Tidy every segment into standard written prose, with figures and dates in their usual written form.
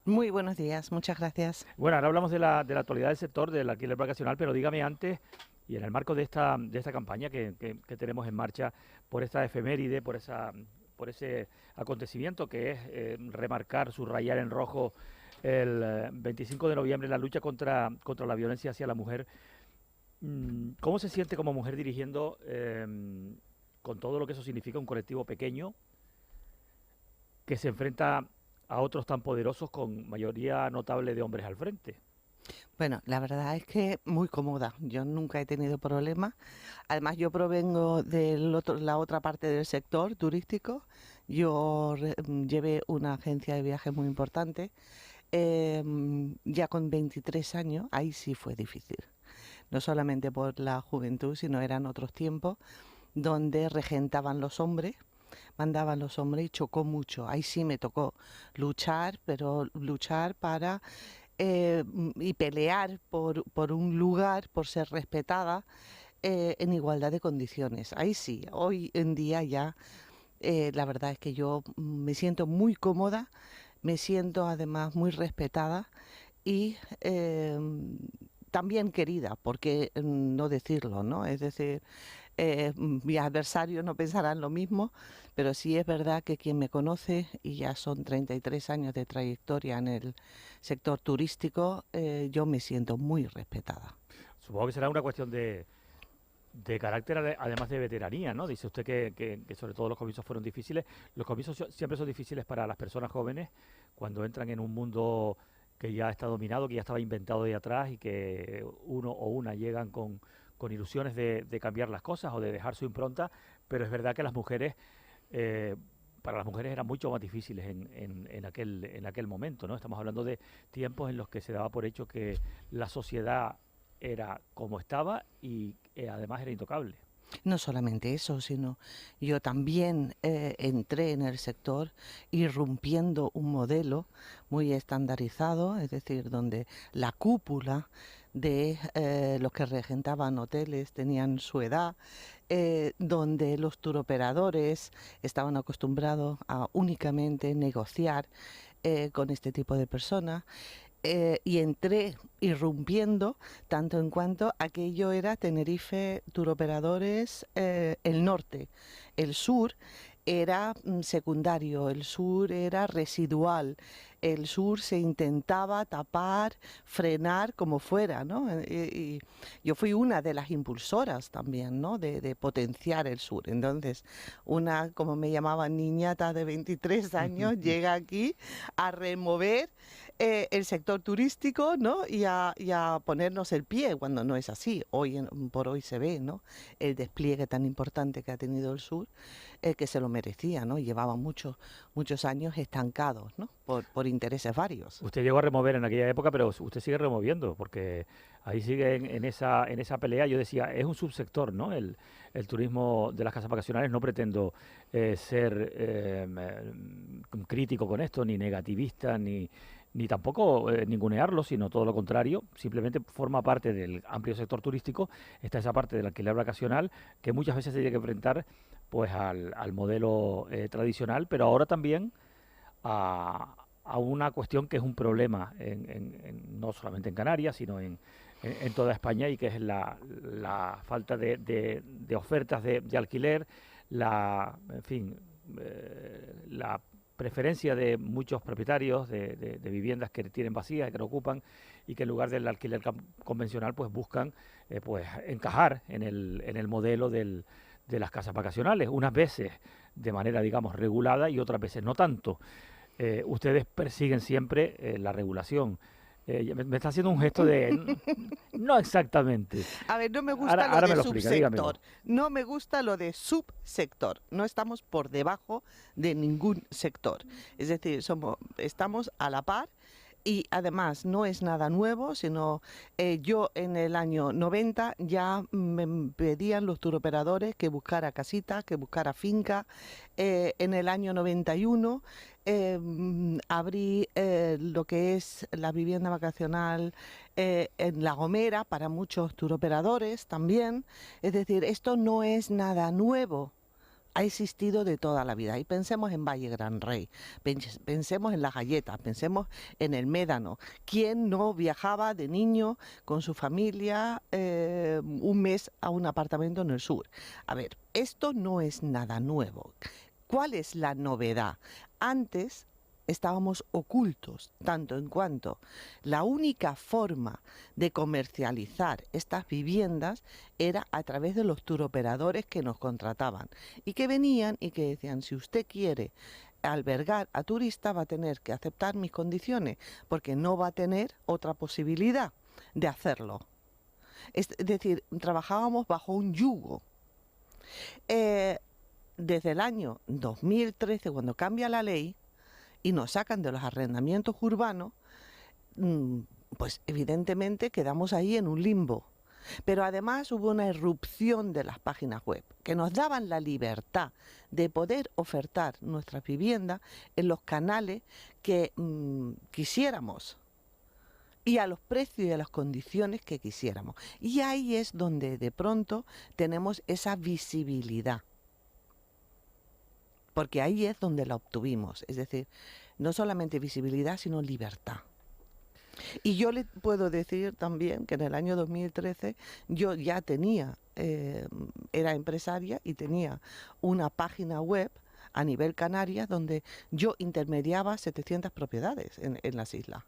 Muy buenos días, muchas gracias. Bueno, ahora hablamos de la actualidad del sector del alquiler vacacional, pero dígame antes, y en el marco de esta campaña que tenemos en marcha por esta efeméride, por ese acontecimiento que es remarcar, subrayar en rojo el 25 de noviembre la lucha contra la violencia hacia la mujer. ¿Cómo se siente como mujer dirigiendo, con todo lo que eso significa, un colectivo pequeño que se enfrenta a otros tan poderosos con mayoría notable de hombres al frente? Bueno, la verdad es que muy cómoda. Yo nunca he tenido problemas. Además, yo provengo de la otra parte del sector turístico. Llevé una agencia de viajes muy importante. Ya con 23 años, ahí sí fue difícil. No solamente por la juventud, sino eran otros tiempos donde regentaban los hombres, mandaban los hombres y chocó mucho. Ahí sí me tocó luchar, pero luchar para y pelear por un lugar, por ser respetada en igualdad de condiciones. Ahí sí, hoy en día ya la verdad es que yo me siento muy cómoda, me siento además muy respetada y también querida, porque no decirlo, ¿no? Es decir, mis adversarios no pensarán lo mismo, pero sí es verdad que quien me conoce, y ya son 33 años de trayectoria en el sector turístico, yo me siento muy respetada. Supongo que será una cuestión de carácter, además de veteranía, ¿no? Dice usted que sobre todo los comienzos fueron difíciles. Los comienzos siempre son difíciles para las personas jóvenes cuando entran en un mundo que ya está dominado, que ya estaba inventado de atrás y que uno o una llegan con ilusiones de cambiar las cosas o de dejar su impronta, pero es verdad que las mujeres, eh, para las mujeres eran mucho más difíciles en aquel momento, ¿no? Estamos hablando de tiempos en los que se daba por hecho que la sociedad era como estaba y además era intocable. No solamente eso, sino yo también entré en el sector irrumpiendo un modelo muy estandarizado, es decir, donde la cúpula de los que regentaban hoteles tenían su edad, donde los turoperadores estaban acostumbrados a únicamente negociar con este tipo de personas y entré irrumpiendo tanto en cuanto aquello era Tenerife Turoperadores el norte. El sur era secundario, el sur era residual, el sur se intentaba tapar, frenar como fuera, ¿no? Y yo fui una de las impulsoras también, ¿no? De potenciar el sur. Entonces, una, como me llamaban, niñata de 23 años, llega aquí a remover el sector turístico, ¿no? Y a ponernos el pie cuando no es así. Por hoy se ve, ¿no? El despliegue tan importante que ha tenido el sur, que se lo merecía, ¿no? Llevaba muchos años estancados, ¿no? Por intereses varios. Usted llegó a remover en aquella época, pero usted sigue removiendo, porque ahí sigue en esa pelea. Yo decía, es un subsector, ¿no? El turismo de las casas vacacionales. No pretendo ser crítico con esto, ni negativista, ni tampoco ningunearlo, sino todo lo contrario. Simplemente forma parte del amplio sector turístico. Está esa parte del alquiler vacacional que muchas veces se tiene que enfrentar pues al modelo tradicional, pero ahora también a una cuestión que es un problema no solamente en Canarias, sino en toda España, y que es la falta de ofertas de alquiler, en fin, la preferencia de muchos propietarios de viviendas que tienen vacías, que no ocupan, y que en lugar del alquiler convencional pues buscan pues encajar en el modelo de las casas vacacionales, unas veces de manera, digamos, regulada y otras veces no tanto. Ustedes persiguen siempre la regulación. Me está haciendo un gesto de... No exactamente. A ver, no me Ahora, gusta lo ahora de me lo explica, dígamelo. subsector. No me gusta lo de subsector. No estamos por debajo de ningún sector. Es decir, estamos a la par y además no es nada nuevo, sino yo en el año 90 ya me pedían los turoperadores que buscara casita, que buscara finca. En el año 91 abrí lo que es la vivienda vacacional en La Gomera para muchos turoperadores también. Es decir, esto no es nada nuevo. ha existido de toda la vida. Y pensemos en Valle Gran Rey, pensemos en las galletas, pensemos en el médano. ¿Quién no viajaba de niño con su familia un mes a un apartamento en el sur? A ver, esto no es nada nuevo. ¿Cuál es la novedad? Antes estábamos ocultos, tanto en cuanto la única forma de comercializar estas viviendas era a través de los turoperadores que nos contrataban y que venían y que decían, si usted quiere albergar a turistas va a tener que aceptar mis condiciones porque no va a tener otra posibilidad de hacerlo. Es decir, trabajábamos bajo un yugo. Desde el año 2013, cuando cambia la ley, y nos sacan de los arrendamientos urbanos, pues evidentemente quedamos ahí en un limbo. Pero además hubo una irrupción de las páginas web que nos daban la libertad de poder ofertar nuestras viviendas en los canales que quisiéramos y a los precios y a las condiciones que quisiéramos. Y ahí es donde de pronto tenemos esa visibilidad. Porque ahí es donde la obtuvimos, es decir, no solamente visibilidad, sino libertad. Y yo le puedo decir también que en el año 2013 yo ya tenía, era empresaria y tenía una página web a nivel Canarias donde yo intermediaba 700 propiedades en las islas.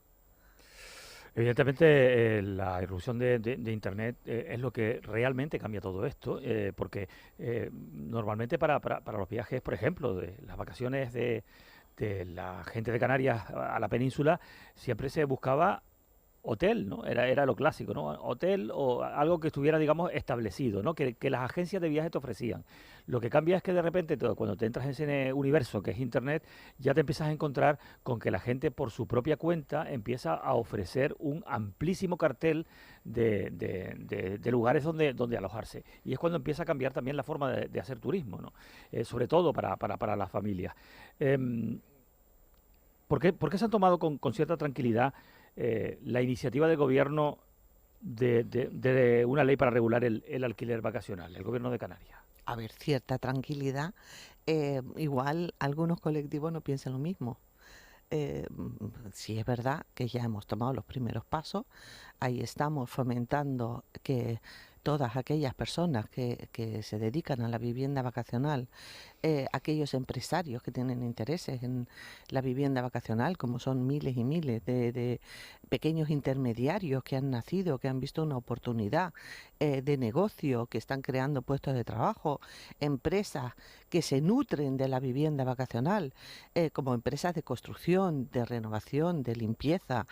Evidentemente, la irrupción de Internet es lo que realmente cambia todo esto, porque normalmente para los viajes, por ejemplo, de las vacaciones de la gente de Canarias a la península, siempre se buscaba hotel, ¿no? Era lo clásico, ¿no? Hotel o algo que estuviera, digamos, establecido, ¿no? Que las agencias de viaje te ofrecían. Lo que cambia es que de repente, cuando te entras en ese universo que es Internet, ya te empiezas a encontrar con que la gente por su propia cuenta empieza a ofrecer un amplísimo cartel de lugares donde alojarse. Y es cuando empieza a cambiar también la forma de hacer turismo, ¿no? Sobre todo para las familias. ¿Por qué se han tomado con cierta tranquilidad la iniciativa del gobierno de una ley para regular el alquiler vacacional, el gobierno de Canarias? A ver, cierta tranquilidad. Igual algunos colectivos no piensan lo mismo. Sí es verdad que ya hemos tomado los primeros pasos, ahí estamos fomentando que todas aquellas personas que se dedican a la vivienda vacacional, aquellos empresarios que tienen intereses en la vivienda vacacional, como son miles y miles de pequeños intermediarios que han nacido, que han visto una oportunidad de negocio, que están creando puestos de trabajo, empresas que se nutren de la vivienda vacacional, como empresas de construcción, de renovación, de limpieza,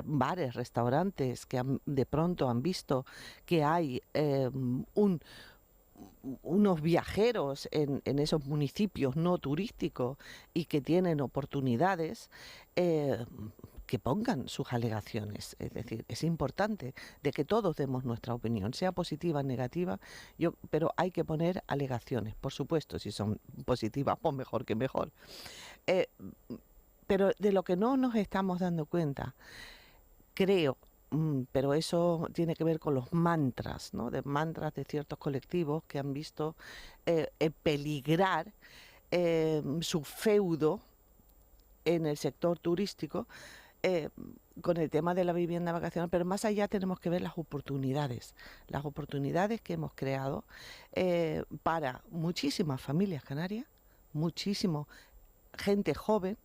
bares, restaurantes que de pronto han visto que hay unos viajeros en esos municipios no turísticos y que tienen oportunidades, que pongan sus alegaciones. Es decir, es importante de que todos demos nuestra opinión, sea positiva o negativa, pero hay que poner alegaciones, por supuesto, si son positivas, pues mejor que mejor. Eh, pero de lo que no nos estamos dando cuenta, creo, pero eso tiene que ver con los mantras, ¿no? De mantras de ciertos colectivos que han visto peligrar su feudo en el sector turístico con el tema de la vivienda vacacional, pero más allá tenemos que ver las oportunidades que hemos creado para muchísimas familias canarias, muchísima gente joven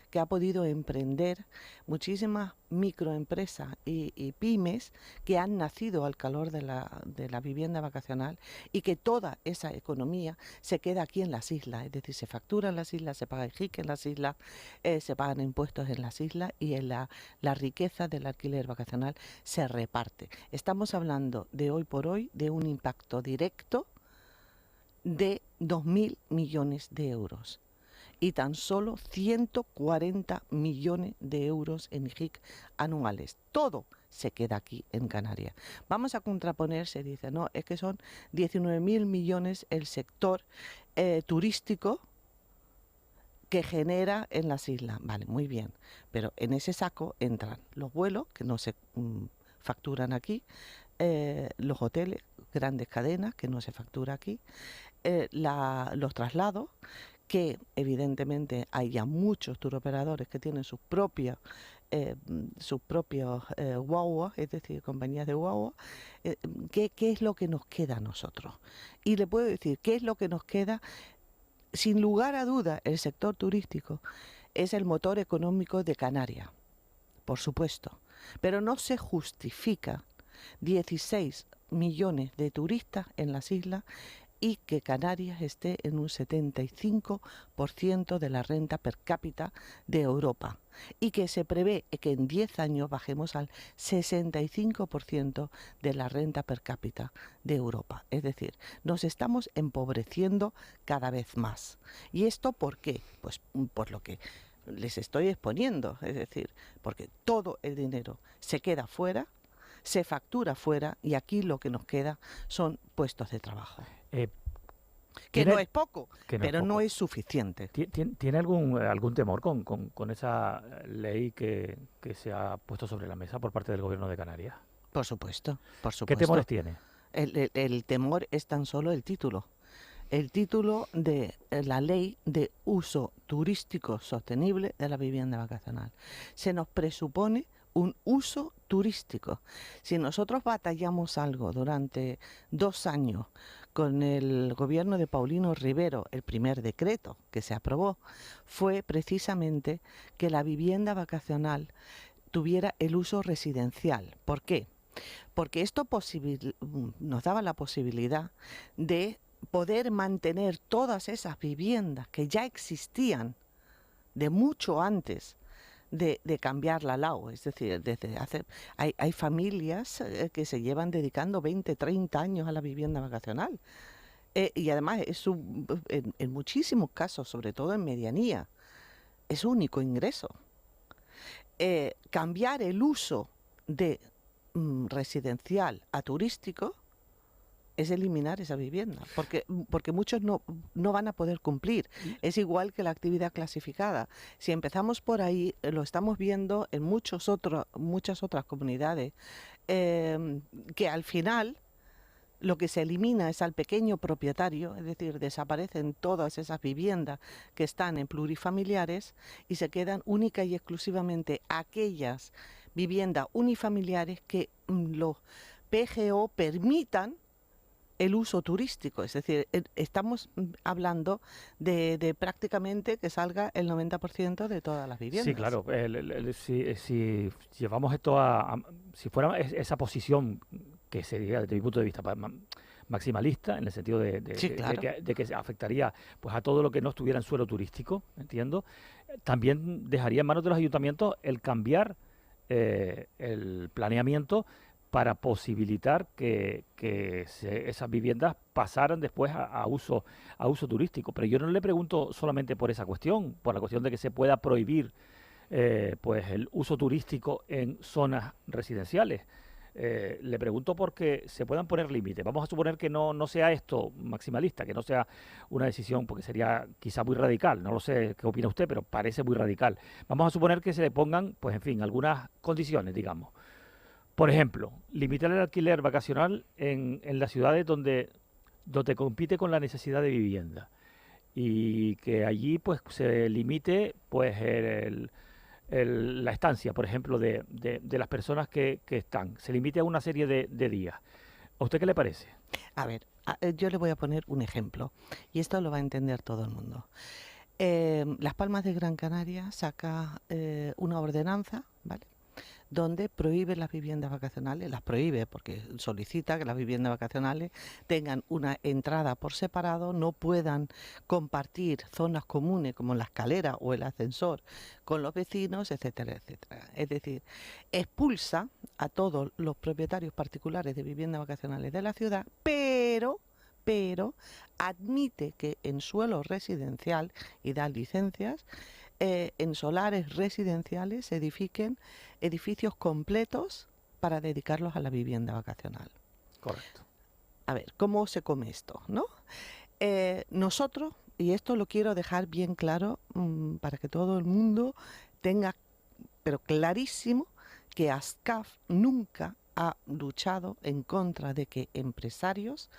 que ha podido emprender, muchísimas microempresas y pymes que han nacido al calor de la vivienda vacacional y que toda esa economía se queda aquí en las islas, es decir, se factura en las islas, se paga IJIC en las islas, se pagan impuestos en las islas y en la riqueza del alquiler vacacional se reparte. Estamos hablando de hoy por hoy de un impacto directo de 2.000 millones de euros. Y tan solo 140 millones de euros en IJIC anuales. Todo se queda aquí en Canarias. Vamos a contraponer, se dice, no, es que son 19.000 millones el sector turístico que genera en las islas. Vale, muy bien, pero en ese saco entran los vuelos, que no se facturan aquí, los hoteles, grandes cadenas, que no se factura aquí, los traslados, que evidentemente hay ya muchos turoperadores que tienen eh, sus propios guaguas, es decir, compañías de guagua. ¿Qué es lo que nos queda a nosotros? Y le puedo decir, ¿qué es lo que nos queda? Sin lugar a duda, el sector turístico es el motor económico de Canarias, por supuesto, pero no se justifica 16 millones de turistas en las islas y que Canarias esté en un 75% de la renta per cápita de Europa, y que se prevé que en 10 años bajemos al 65% de la renta per cápita de Europa. Es decir, nos estamos empobreciendo cada vez más. ¿Y esto por qué? Pues por lo que les estoy exponiendo, es decir, porque todo el dinero se queda fuera, se factura fuera, y aquí lo que nos queda son puestos de trabajo. Eh, Que no es poco, que no pero es poco. no es suficiente. ¿Tiene algún temor con esa ley que se ha puesto sobre la mesa por parte del Gobierno de Canarias? Por supuesto, por ¿Qué supuesto. temores tiene? El temor es tan solo el título. El título de la Ley de Uso Turístico Sostenible de la Vivienda Vacacional. Se nos presupone un uso turístico. Si nosotros batallamos algo durante 2 años con el gobierno de Paulino Rivero, el primer decreto que se aprobó fue precisamente que la vivienda vacacional tuviera el uso residencial. ¿Por qué? Porque esto nos daba la posibilidad de poder mantener todas esas viviendas que ya existían de mucho antes de cambiar la LAO. Es decir, hay familias que se llevan dedicando 20, 30 años a la vivienda vacacional. Y además en muchísimos casos, sobre todo en medianía, es su único ingreso. Cambiar el uso de residencial a turístico es eliminar esa vivienda, porque muchos no van a poder cumplir. Es igual que la actividad clasificada. Si empezamos por ahí, lo estamos viendo en muchas otras comunidades, que al final lo que se elimina es al pequeño propietario, es decir, desaparecen todas esas viviendas que están en plurifamiliares y se quedan única y exclusivamente aquellas viviendas unifamiliares que los PGO permitan el uso turístico. Es decir, estamos hablando de prácticamente que salga el 90% de todas las viviendas. Sí, claro. Si llevamos esto si fuera esa posición que sería, desde mi punto de vista, maximalista, en el sentido Sí, claro. de que se afectaría pues a todo lo que no estuviera en suelo turístico, entiendo, también dejaría en manos de los ayuntamientos el cambiar el planeamiento para posibilitar que esas viviendas pasaran después a uso turístico. Pero yo no le pregunto solamente por esa cuestión, por la cuestión de que se pueda prohibir pues el uso turístico en zonas residenciales. Le pregunto porque se puedan poner límites. Vamos a suponer que no sea esto maximalista, que no sea una decisión, porque sería quizá muy radical. No lo sé qué opina usted, pero parece muy radical. Vamos a suponer que se le pongan, pues en fin, algunas condiciones, digamos. Por ejemplo, limitar el alquiler vacacional en las ciudades donde compite con la necesidad de vivienda, y que allí pues se limite pues la estancia, por ejemplo, de las personas que están. Se limite a una serie de días. ¿A usted qué le parece? A ver, yo le voy a poner un ejemplo, y esto lo va a entender todo el mundo. Las Palmas de Gran Canaria saca una ordenanza, ¿vale?, donde prohíbe las viviendas vacacionales, las prohíbe porque solicita que las viviendas vacacionales tengan una entrada por separado, no puedan compartir zonas comunes como la escalera o el ascensor con los vecinos, etcétera, etcétera. Es decir, expulsa a todos los propietarios particulares de viviendas vacacionales de la ciudad, pero admite que en suelo residencial, y da licencias, en solares residenciales se edifiquen edificios completos para dedicarlos a la vivienda vacacional. Correcto. A ver, ¿cómo se come esto, no? Nosotros, y esto lo quiero dejar bien claro para que todo el mundo tenga, pero clarísimo, que ASCAF nunca ha luchado en contra de que empresarios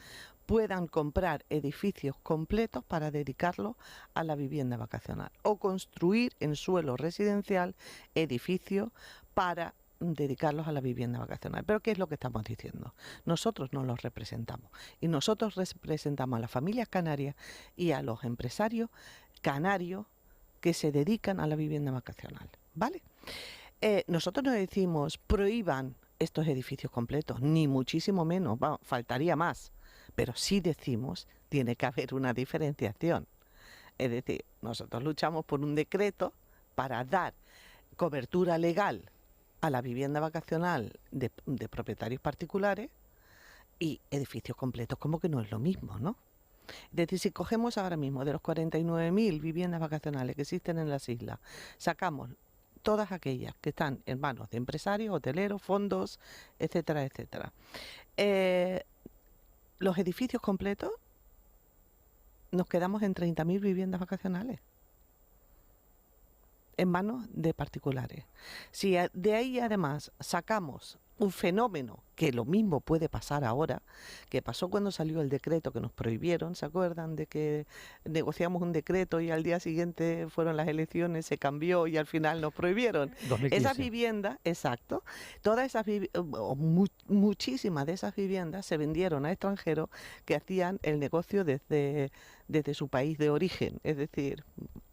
puedan comprar edificios completos para dedicarlos a la vivienda vacacional o construir en suelo residencial edificios para dedicarlos a la vivienda vacacional. Pero ¿qué es lo que estamos diciendo? Nosotros no los representamos y nosotros representamos a las familias canarias y a los empresarios canarios que se dedican a la vivienda vacacional, ¿vale? Nosotros no decimos prohíban estos edificios completos, ni muchísimo menos, faltaría más, pero sí decimos tiene que haber una diferenciación. Es decir, nosotros luchamos por un decreto para dar cobertura legal a la vivienda vacacional de propietarios particulares y edificios completos, como que no es lo mismo, ¿no? Es decir, si cogemos ahora mismo de los 49.000 viviendas vacacionales que existen en las islas, sacamos todas aquellas que están en manos de empresarios, hoteleros, fondos, etcétera, etcétera. Los edificios completos, nos quedamos en 30.000 viviendas vacacionales en manos de particulares. Si de ahí además sacamos un fenómeno que lo mismo puede pasar ahora, que pasó cuando salió el decreto que nos prohibieron, ¿se acuerdan de que negociamos un decreto y al día siguiente fueron las elecciones, se cambió y al final nos prohibieron? 2015. Esas viviendas, exacto, todas esas muchísimas de esas viviendas se vendieron a extranjeros que hacían el negocio desde su país de origen, es decir,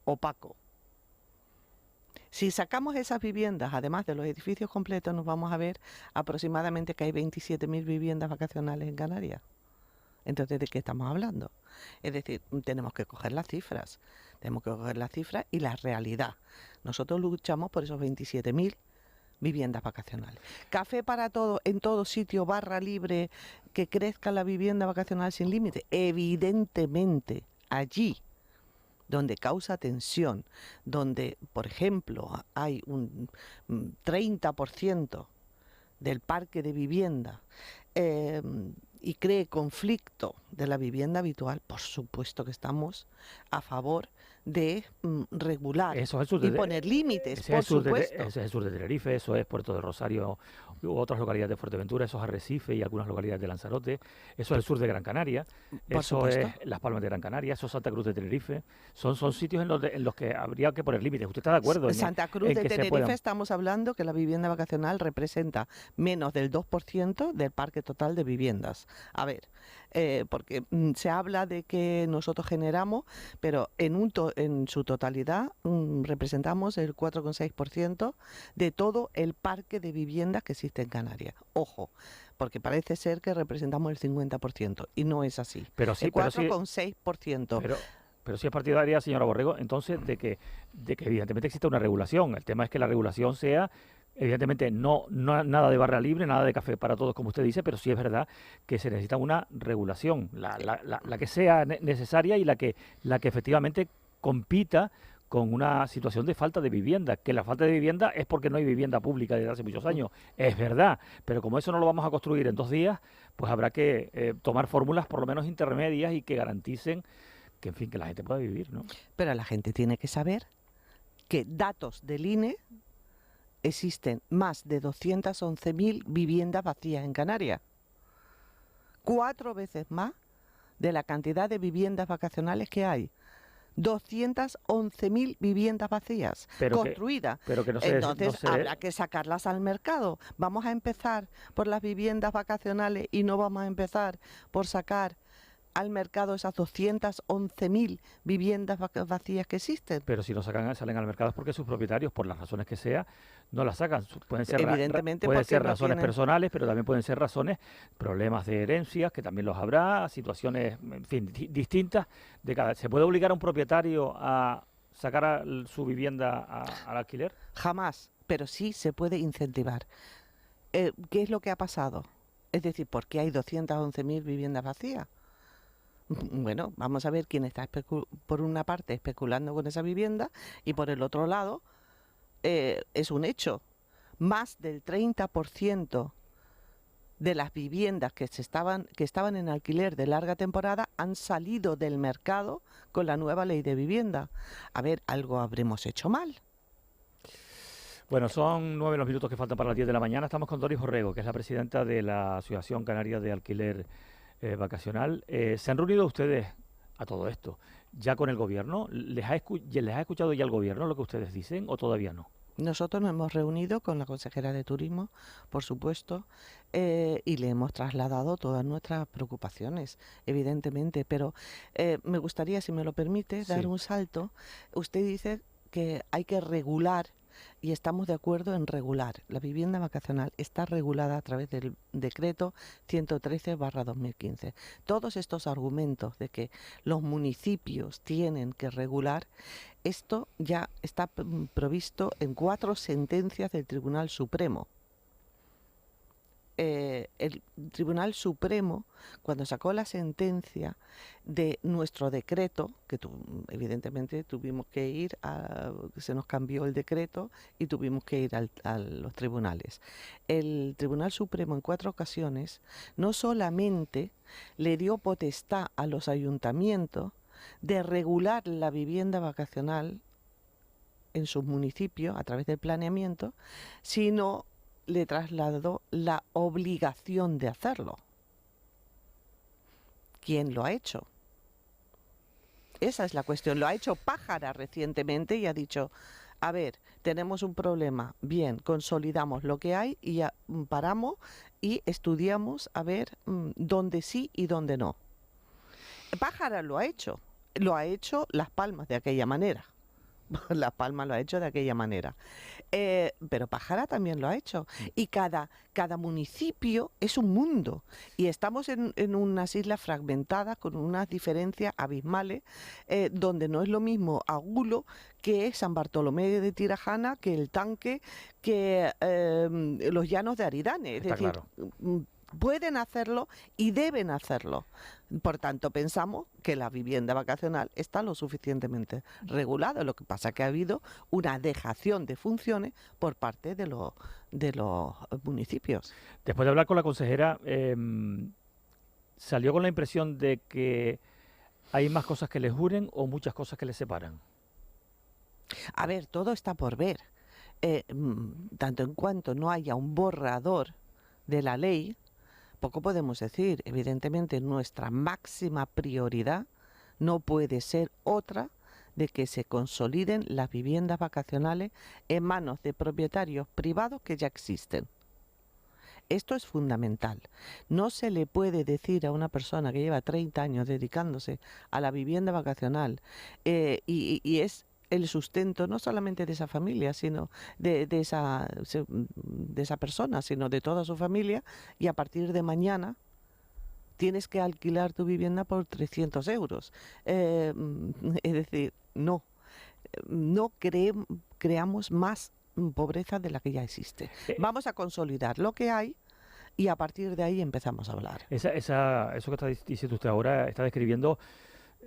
opaco. Si sacamos esas viviendas, además de los edificios completos, nos vamos a ver aproximadamente que hay 27.000 viviendas vacacionales en Canarias. Entonces, ¿de qué estamos hablando? Es decir, tenemos que coger las cifras. Tenemos que coger las cifras y la realidad. Nosotros luchamos por esos 27.000 viviendas vacacionales. Café para todo, en todo sitio, barra libre, que crezca la vivienda vacacional sin límite. Evidentemente, allí donde causa tensión, donde, por ejemplo, hay un 30% del parque de vivienda y cree conflicto de la vivienda habitual, por supuesto que estamos a favor de regular y poner límites, por supuesto. Ese es el sur de Tenerife, eso es Puerto de Rosario u otras localidades de Fuerteventura, eso es Arrecife y algunas localidades de Lanzarote, eso es el sur de Gran Canaria, eso es Las Palmas de Gran Canaria, eso es Santa Cruz de Tenerife, son sitios en los que habría que poner límites. ¿Usted está de acuerdo? En Santa Cruz de Tenerife estamos hablando que la vivienda vacacional representa menos del 2% del parque total de viviendas. A ver, porque se habla de que nosotros generamos, pero en su totalidad representamos el 4,6% de todo el parque de viviendas que existe en Canarias. Ojo, porque parece ser que representamos el 50% y no es así. Pero sí, el 4,6%. Pero sí es partidaria, señora Borrego, entonces de que evidentemente existe una regulación. El tema es que la regulación sea, evidentemente, no nada de barra libre, nada de café para todos, como usted dice, pero sí es verdad que se necesita una regulación, la que sea necesaria y la que efectivamente compita con una situación de falta de vivienda, que la falta de vivienda es porque no hay vivienda pública desde hace muchos años, es verdad, pero como eso no lo vamos a construir en 2 días, pues habrá que tomar fórmulas por lo menos intermedias y que garanticen que, en fin, que la gente pueda vivir, ¿no? Pero la gente tiene que saber que datos del INE existen más de 211.000 viviendas vacías en Canarias. 4 veces más de la cantidad de viviendas vacacionales que hay. 211.000 viviendas vacías construidas. Entonces habrá que sacarlas al mercado. Vamos a empezar por las viviendas vacacionales y no vamos a empezar por sacar al mercado esas 211.000 viviendas vacías que existen. Pero si no salen al mercado es porque sus propietarios, por las razones que sea, no las sacan. Pueden ser, razones personales, pero también pueden ser problemas de herencias, que también los habrá, situaciones, en fin, distintas de cada. ¿Se puede obligar a un propietario a sacar su vivienda al alquiler? Jamás, pero sí se puede incentivar. ¿Qué es lo que ha pasado? Es decir, ¿por qué hay 211.000 viviendas vacías? Bueno, vamos a ver quién está por una parte especulando con esa vivienda y por el otro lado es un hecho. Más del 30% de las viviendas que estaban en alquiler de larga temporada han salido del mercado con la nueva ley de vivienda. A ver, algo habremos hecho mal. Bueno, son 9 los minutos que faltan para las 10 de la mañana. Estamos con Doris Borrego, que es la presidenta de la Asociación Canaria de Alquiler vacacional. ¿Se han reunido ustedes a todo esto ya con el gobierno? ¿Les ha escuchado ya el gobierno lo que ustedes dicen o todavía no? Nosotros nos hemos reunido con la consejera de Turismo, por supuesto, y le hemos trasladado todas nuestras preocupaciones, evidentemente, pero me gustaría, si me lo permite, dar Sí, un salto. Usted dice que hay que regular, y estamos de acuerdo en regular. La vivienda vacacional está regulada a través del decreto 113/2015. Todos estos argumentos de que los municipios tienen que regular, esto ya está provisto en 4 sentencias del Tribunal Supremo. El Tribunal Supremo, cuando sacó la sentencia de nuestro decreto, que evidentemente tuvimos que ir se nos cambió el decreto y tuvimos que ir a los tribunales. El Tribunal Supremo en 4 ocasiones no solamente le dio potestad a los ayuntamientos de regular la vivienda vacacional en sus municipios a través del planeamiento, sino le trasladó la obligación de hacerlo. ¿Quién lo ha hecho? Esa es la cuestión. Lo ha hecho Pájara recientemente y ha dicho, a ver, tenemos un problema, bien, consolidamos lo que hay y ya paramos y estudiamos a ver dónde sí y dónde no. Pájara lo ha hecho Las Palmas de aquella manera. Las Palmas lo ha hecho de aquella manera. Pero Pájara también lo ha hecho. Y cada municipio es un mundo. Y estamos en unas islas fragmentadas con unas diferencias abismales, donde no es lo mismo Agulo que San Bartolomé de Tirajana, que el Tanque, que los Llanos de Aridane. Es está decir, claro. pueden hacerlo y deben hacerlo. Por tanto, pensamos que la vivienda vacacional está lo suficientemente regulada. Lo que pasa es que ha habido una dejación de funciones por parte de los municipios. Después de hablar con la consejera, ¿salió con la impresión de que hay más cosas que les unen o muchas cosas que les separan? A ver, todo está por ver. Tanto en cuanto no haya un borrador de la ley, poco podemos decir. Evidentemente, nuestra máxima prioridad no puede ser otra de que se consoliden las viviendas vacacionales en manos de propietarios privados que ya existen. Esto es fundamental. No se le puede decir a una persona que lleva 30 años dedicándose a la vivienda vacacional y es el sustento no solamente de esa familia, sino de esa persona, sino de toda su familia, y a partir de mañana tienes que alquilar tu vivienda por 300 euros. Es decir, no creamos más pobreza de la que ya existe. Eh, Vamos a consolidar lo que hay y a partir de ahí empezamos a hablar. Eso que está diciendo usted ahora está describiendo,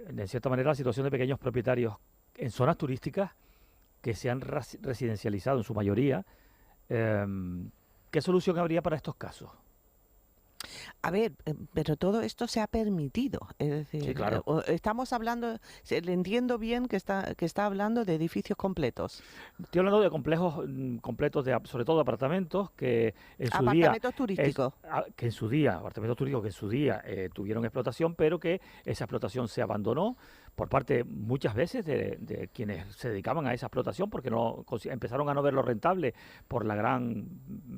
de cierta manera, la situación de pequeños propietarios en zonas turísticas que se han residencializado en su mayoría. ¿Qué solución habría para estos casos? A ver, pero todo esto se ha permitido, es Sí, decir, claro. estamos hablando, le entiendo bien que está hablando de edificios completos, Estoy hablando de complejos completos, sobre todo de apartamentos que en su día, apartamentos turísticos. apartamentos turísticos que en su día tuvieron explotación, pero que esa explotación se abandonó por parte muchas veces de quienes se dedicaban a esa explotación porque empezaron a no verlo rentable por la gran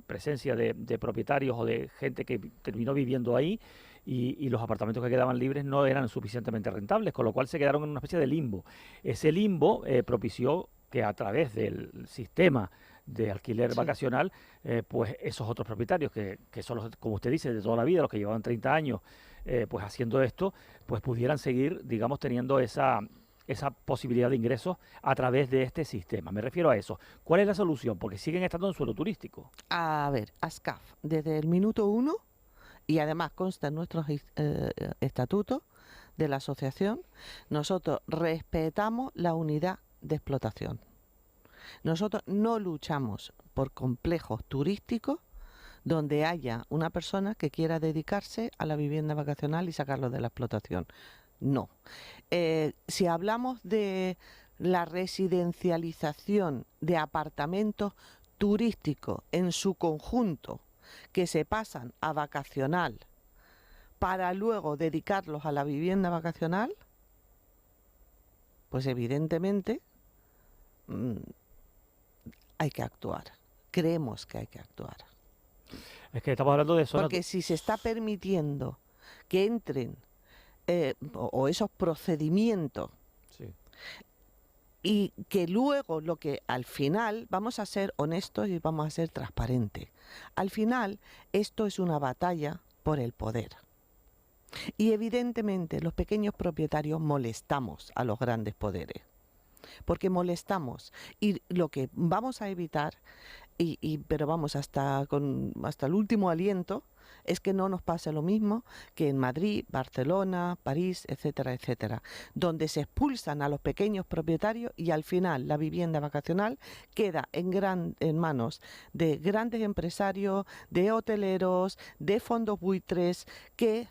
presencia de propietarios o de gente que terminó viviendo ahí y los apartamentos que quedaban libres no eran suficientemente rentables, con lo cual se quedaron en una especie de limbo. Ese limbo propició que a través del sistema de alquiler Sí. vacacional, pues esos otros propietarios que son los, como usted dice, de toda la vida, los que llevaban 30 años pues haciendo esto, pues pudieran seguir, digamos, teniendo esa posibilidad de ingresos a través de este sistema. Me refiero a eso. ¿Cuál es la solución? Porque siguen estando en suelo turístico. A ver, ASCAF, desde el minuto 1, y además consta en nuestros estatutos de la asociación, nosotros respetamos la unidad de explotación. Nosotros no luchamos por complejos turísticos donde haya una persona que quiera dedicarse a la vivienda vacacional y sacarlo de la explotación. No. Si hablamos de la residencialización de apartamentos turísticos en su conjunto que se pasan a vacacional para luego dedicarlos a la vivienda vacacional, pues evidentemente hay que actuar. Creemos que hay que actuar. Es que estamos hablando de zonas... Porque si se está permitiendo que entren o esos procedimientos, Sí. y que luego lo que al final, vamos a ser honestos y vamos a ser transparentes, al final esto es una batalla por el poder. Y evidentemente los pequeños propietarios molestamos a los grandes poderes, porque molestamos, y lo que vamos a evitar, pero vamos hasta el último aliento, es que no nos pase lo mismo que en Madrid, Barcelona, París, etcétera, etcétera, donde se expulsan a los pequeños propietarios y al final la vivienda vacacional queda en manos de grandes empresarios, de hoteleros, de fondos buitres que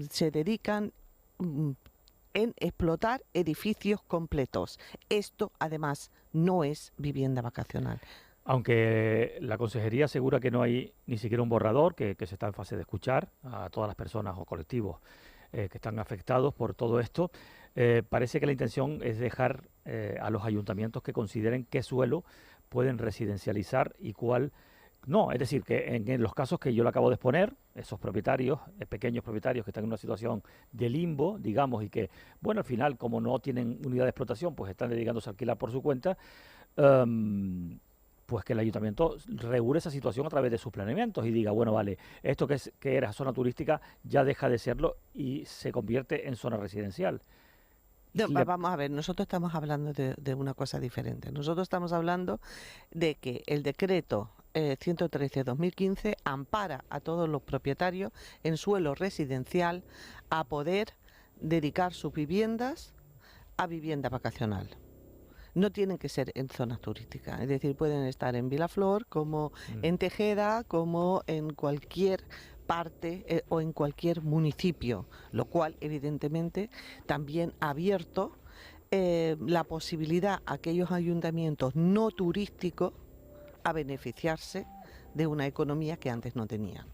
se dedican en explotar edificios completos. Esto además no es vivienda vacacional. Aunque la consejería asegura que no hay ni siquiera un borrador, que se está en fase de escuchar a todas las personas o colectivos que están afectados por todo esto, parece que la intención es dejar a los ayuntamientos que consideren qué suelo pueden residencializar y cuál no. Es decir, que en los casos que yo le acabo de exponer, esos propietarios, pequeños propietarios que están en una situación de limbo, digamos, y que, bueno, al final, como no tienen unidad de explotación, pues están dedicándose a alquilar por su cuenta, pues que el ayuntamiento regule esa situación a través de sus planeamientos y diga, bueno, vale, esto que era zona turística ya deja de serlo y se convierte en zona residencial. No, vamos a ver, nosotros estamos hablando de una cosa diferente. Nosotros estamos hablando de que el decreto 113/2015 ampara a todos los propietarios en suelo residencial a poder dedicar sus viviendas a vivienda vacacional. No tienen que ser en zonas turísticas, es decir, pueden estar en Vilaflor, como en Tejeda, como en cualquier parte o en cualquier municipio, lo cual evidentemente también ha abierto la posibilidad a aquellos ayuntamientos no turísticos a beneficiarse de una economía que antes no tenían.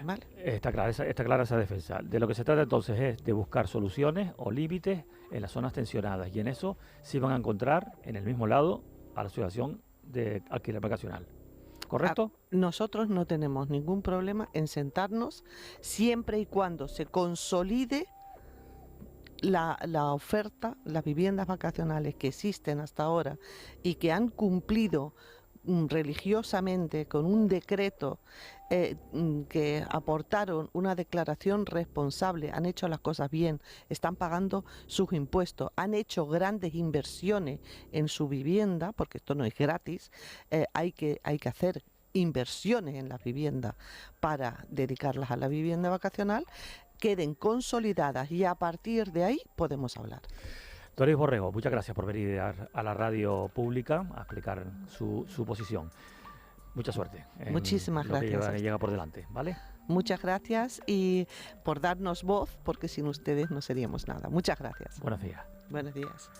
¿Vale? Está clara esa defensa. De lo que se trata entonces es de buscar soluciones o límites en las zonas tensionadas, y en eso sí van a encontrar en el mismo lado a la Asociación de Alquiler Vacacional. ¿Correcto? Nosotros no tenemos ningún problema en sentarnos siempre y cuando se consolide la oferta, las viviendas vacacionales que existen hasta ahora y que han cumplido religiosamente con un decreto que aportaron una declaración responsable, han hecho las cosas bien, están pagando sus impuestos, han hecho grandes inversiones en su vivienda, porque esto no es gratis, hay que hacer inversiones en las viviendas para dedicarlas a la vivienda vacacional, queden consolidadas y a partir de ahí podemos hablar. Doris Borrego, muchas gracias por venir a la radio pública a explicar su posición. Mucha suerte. Muchísimas gracias. Que llega por delante, ¿vale? Muchas gracias y por darnos voz, porque sin ustedes no seríamos nada. Muchas gracias. Buenos días. Buenos días.